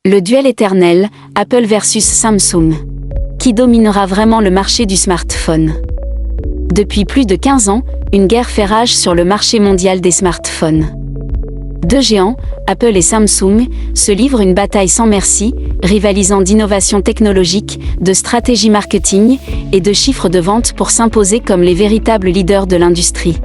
Le duel éternel, Apple versus Samsung. Qui dominera vraiment le marché du smartphone? Depuis plus de 15 ans, une guerre fait rage sur le marché mondial des smartphones. Deux géants, Apple et Samsung, se livrent une bataille sans merci, rivalisant d'innovation technologique, de stratégie marketing et de chiffres de vente pour s'imposer comme les véritables leaders de l'industrie.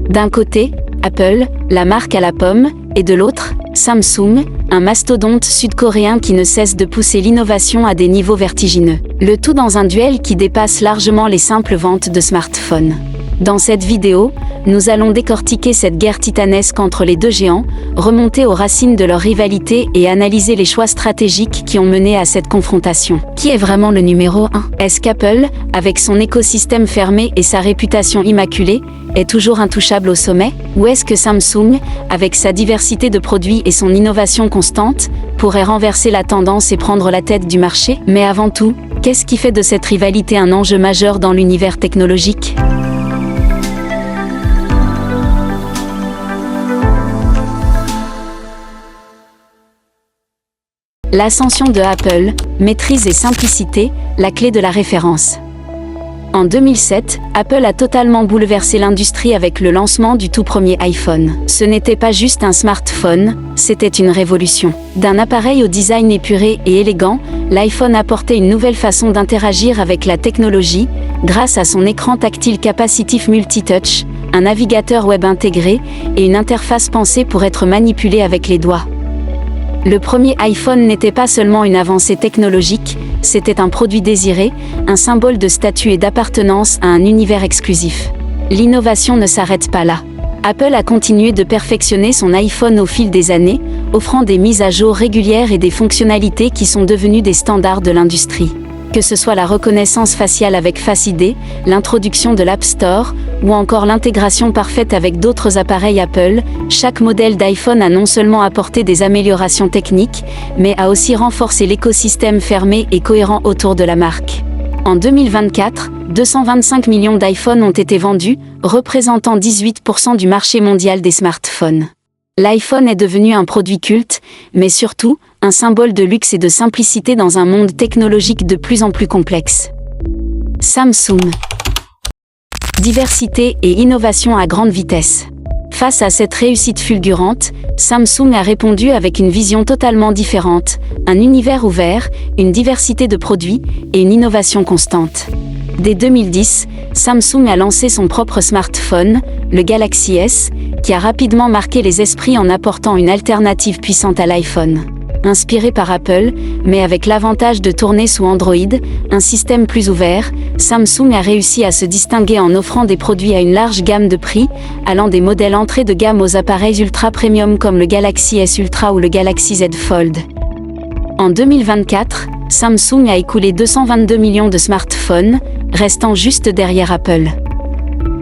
D'un côté, Apple, la marque à la pomme, et de l'autre, Samsung, un mastodonte sud-coréen qui ne cesse de pousser l'innovation à des niveaux vertigineux. Le tout dans un duel qui dépasse largement les simples ventes de smartphones. Dans cette vidéo, nous allons décortiquer cette guerre titanesque entre les deux géants, remonter aux racines de leur rivalité et analyser les choix stratégiques qui ont mené à cette confrontation. Qui est vraiment le numéro 1? Est-ce qu'Apple, avec son écosystème fermé et sa réputation immaculée, est toujours intouchable au sommet? Ou est-ce que Samsung, avec sa diversité de produits et son innovation constante, pourrait renverser la tendance et prendre la tête du marché? Mais avant tout, qu'est-ce qui fait de cette rivalité un enjeu majeur dans l'univers technologique? L'ascension de Apple, maîtrise et simplicité, la clé de la référence. En 2007, Apple a totalement bouleversé l'industrie avec le lancement du tout premier iPhone. Ce n'était pas juste un smartphone, c'était une révolution. D'un appareil au design épuré et élégant, l'iPhone apportait une nouvelle façon d'interagir avec la technologie, grâce à son écran tactile capacitif multitouch, un navigateur web intégré et une interface pensée pour être manipulée avec les doigts. Le premier iPhone n'était pas seulement une avancée technologique, c'était un produit désiré, un symbole de statut et d'appartenance à un univers exclusif. L'innovation ne s'arrête pas là. Apple a continué de perfectionner son iPhone au fil des années, offrant des mises à jour régulières et des fonctionnalités qui sont devenues des standards de l'industrie. Que ce soit la reconnaissance faciale avec Face ID, l'introduction de l'App Store, ou encore l'intégration parfaite avec d'autres appareils Apple, chaque modèle d'iPhone a non seulement apporté des améliorations techniques, mais a aussi renforcé l'écosystème fermé et cohérent autour de la marque. En 2024, 225 millions d'iPhone ont été vendus, représentant 18% du marché mondial des smartphones. L'iPhone est devenu un produit culte, mais surtout, un symbole de luxe et de simplicité dans un monde technologique de plus en plus complexe. Samsung. Diversité et innovation à grande vitesse. Face à cette réussite fulgurante, Samsung a répondu avec une vision totalement différente, un univers ouvert, une diversité de produits et une innovation constante. Dès 2010, Samsung a lancé son propre smartphone, le Galaxy S, qui a rapidement marqué les esprits en apportant une alternative puissante à l'iPhone. Inspiré par Apple, mais avec l'avantage de tourner sous Android, un système plus ouvert, Samsung a réussi à se distinguer en offrant des produits à une large gamme de prix, allant des modèles entrée de gamme aux appareils ultra premium comme le Galaxy S Ultra ou le Galaxy Z Fold. En 2024, Samsung a écoulé 222 millions de smartphones, restant juste derrière Apple.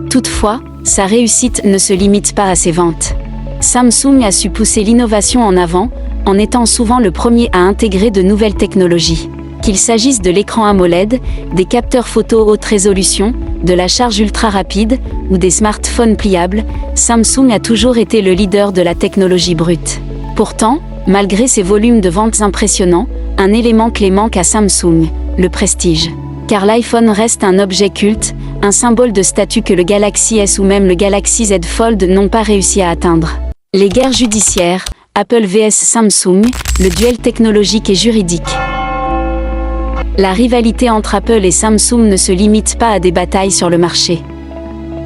Toutefois, sa réussite ne se limite pas à ses ventes. Samsung a su pousser l'innovation en avant, en étant souvent le premier à intégrer de nouvelles technologies. Qu'il s'agisse de l'écran AMOLED, des capteurs photo haute résolution, de la charge ultra rapide, ou des smartphones pliables, Samsung a toujours été le leader de la technologie brute. Pourtant, malgré ses volumes de ventes impressionnants, un élément clé manque à Samsung, le prestige. Car l'iPhone reste un objet culte, un symbole de statut que le Galaxy S ou même le Galaxy Z Fold n'ont pas réussi à atteindre. Les guerres judiciaires, Apple vs Samsung, le duel technologique et juridique. La rivalité entre Apple et Samsung ne se limite pas à des batailles sur le marché.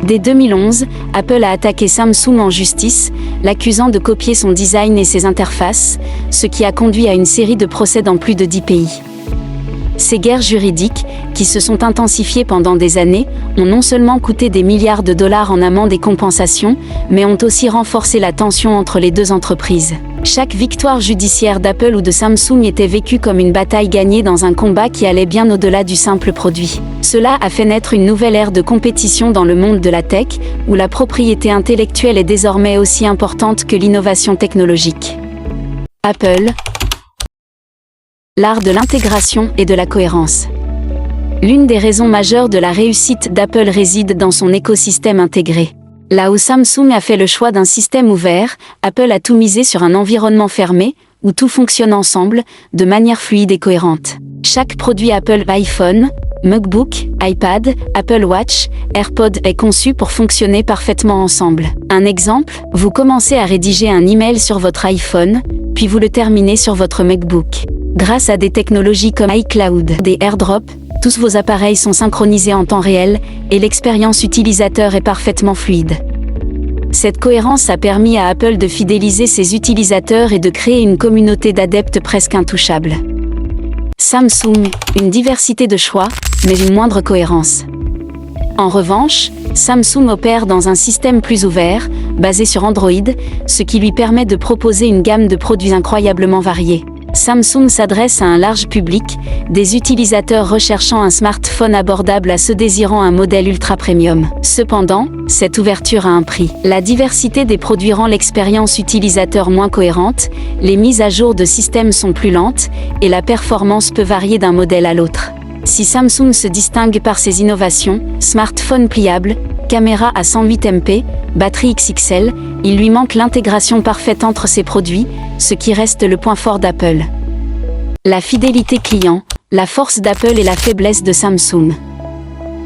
Dès 2011, Apple a attaqué Samsung en justice, l'accusant de copier son design et ses interfaces, ce qui a conduit à une série de procès dans plus de 10 pays. Ces guerres juridiques, qui se sont intensifiées pendant des années, ont non seulement coûté des milliards de dollars en amendes et compensations, mais ont aussi renforcé la tension entre les deux entreprises. Chaque victoire judiciaire d'Apple ou de Samsung était vécue comme une bataille gagnée dans un combat qui allait bien au-delà du simple produit. Cela a fait naître une nouvelle ère de compétition dans le monde de la tech, où la propriété intellectuelle est désormais aussi importante que l'innovation technologique. Apple. L'art de l'intégration et de la cohérence. L'une des raisons majeures de la réussite d'Apple réside dans son écosystème intégré. Là où Samsung a fait le choix d'un système ouvert, Apple a tout misé sur un environnement fermé, où tout fonctionne ensemble, de manière fluide et cohérente. Chaque produit Apple, iPhone, MacBook, iPad, Apple Watch, AirPods est conçu pour fonctionner parfaitement ensemble. Un exemple, vous commencez à rédiger un email sur votre iPhone, puis vous le terminez sur votre MacBook. Grâce à des technologies comme iCloud, des AirDrop, tous vos appareils sont synchronisés en temps réel et l'expérience utilisateur est parfaitement fluide. Cette cohérence a permis à Apple de fidéliser ses utilisateurs et de créer une communauté d'adeptes presque intouchables. Samsung, une diversité de choix, mais une moindre cohérence. En revanche, Samsung opère dans un système plus ouvert, basé sur Android, ce qui lui permet de proposer une gamme de produits incroyablement variés. Samsung s'adresse à un large public, des utilisateurs recherchant un smartphone abordable à ceux désirant un modèle ultra premium. Cependant, cette ouverture a un prix. La diversité des produits rend l'expérience utilisateur moins cohérente, les mises à jour de système sont plus lentes, et la performance peut varier d'un modèle à l'autre. Si Samsung se distingue par ses innovations, smartphone pliable, caméra à 108 MP, batterie XXL, il lui manque l'intégration parfaite entre ses produits, ce qui reste le point fort d'Apple. La fidélité client, la force d'Apple et la faiblesse de Samsung.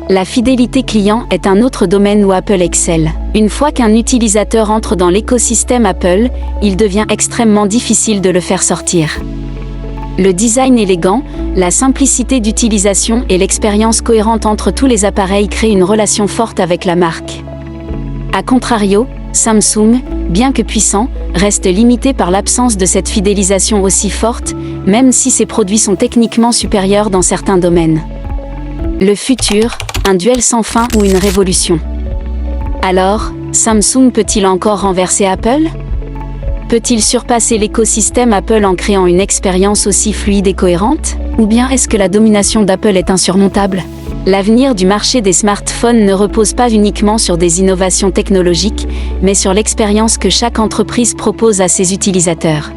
La fidélité client est un autre domaine où Apple excelle. Une fois qu'un utilisateur entre dans l'écosystème Apple, il devient extrêmement difficile de le faire sortir. Le design élégant, la simplicité d'utilisation et l'expérience cohérente entre tous les appareils créent une relation forte avec la marque. A contrario, Samsung, bien que puissant, reste limité par l'absence de cette fidélisation aussi forte, même si ses produits sont techniquement supérieurs dans certains domaines. Le futur, un duel sans fin ou une révolution. Alors, Samsung peut-il encore renverser Apple ? Peut-il surpasser l'écosystème Apple en créant une expérience aussi fluide et cohérente ? Ou bien est-ce que la domination d'Apple est insurmontable ? L'avenir du marché des smartphones ne repose pas uniquement sur des innovations technologiques, mais sur l'expérience que chaque entreprise propose à ses utilisateurs.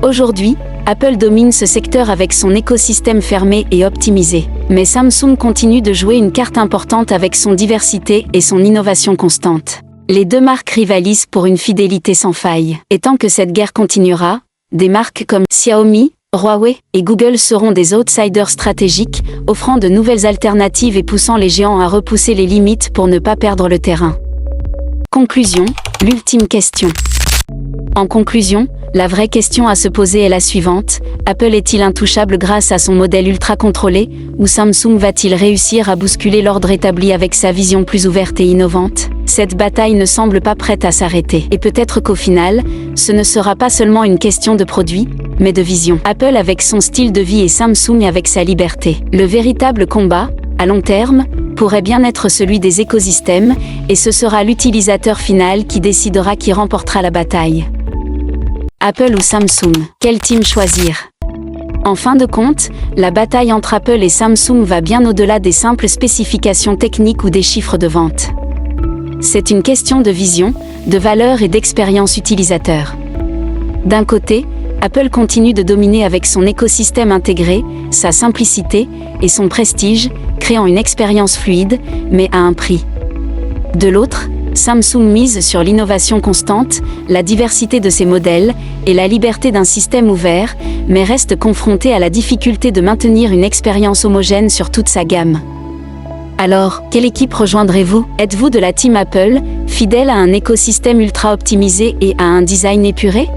Aujourd'hui, Apple domine ce secteur avec son écosystème fermé et optimisé. Mais Samsung continue de jouer une carte importante avec son diversité et son innovation constante. Les deux marques rivalisent pour une fidélité sans faille. Et tant que cette guerre continuera, des marques comme Xiaomi, Huawei et Google seront des outsiders stratégiques, offrant de nouvelles alternatives et poussant les géants à repousser les limites pour ne pas perdre le terrain. Conclusion, l'ultime question. En conclusion, la vraie question à se poser est la suivante: Apple est-il intouchable grâce à son modèle ultra contrôlé, ou Samsung va-t-il réussir à bousculer l'ordre établi avec sa vision plus ouverte et innovante ? Cette bataille ne semble pas prête à s'arrêter. Et peut-être qu'au final, ce ne sera pas seulement une question de produit, mais de vision. Apple avec son style de vie et Samsung avec sa liberté. Le véritable combat, à long terme, pourrait bien être celui des écosystèmes, et ce sera l'utilisateur final qui décidera qui remportera la bataille. Apple ou Samsung, quel team choisir ? En fin de compte, la bataille entre Apple et Samsung va bien au-delà des simples spécifications techniques ou des chiffres de vente. C'est une question de vision, de valeur et d'expérience utilisateur. D'un côté, Apple continue de dominer avec son écosystème intégré, sa simplicité et son prestige, créant une expérience fluide, mais à un prix. De l'autre, Samsung mise sur l'innovation constante, la diversité de ses modèles et la liberté d'un système ouvert, mais reste confronté à la difficulté de maintenir une expérience homogène sur toute sa gamme. Alors, quelle équipe rejoindrez-vous ? Êtes-vous de la team Apple, fidèle à un écosystème ultra optimisé et à un design épuré ?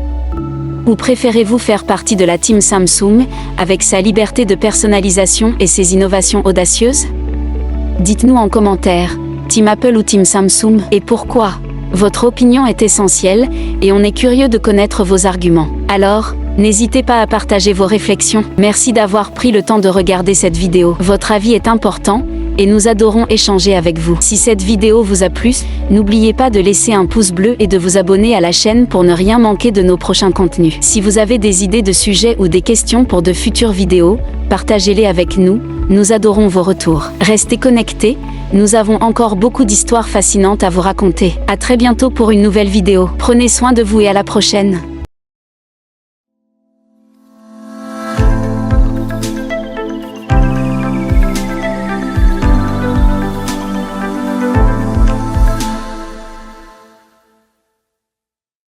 Ou préférez-vous faire partie de la team Samsung, avec sa liberté de personnalisation et ses innovations audacieuses ? Dites-nous en commentaire. Team Apple ou Team Samsung, et pourquoi ? Votre opinion est essentielle, et on est curieux de connaître vos arguments. Alors, n'hésitez pas à partager vos réflexions. Merci d'avoir pris le temps de regarder cette vidéo. Votre avis est important, et nous adorons échanger avec vous. Si cette vidéo vous a plu, n'oubliez pas de laisser un pouce bleu et de vous abonner à la chaîne pour ne rien manquer de nos prochains contenus. Si vous avez des idées de sujets ou des questions pour de futures vidéos, partagez-les avec nous, nous adorons vos retours. Restez connectés, nous avons encore beaucoup d'histoires fascinantes à vous raconter. À très bientôt pour une nouvelle vidéo. Prenez soin de vous et à la prochaine.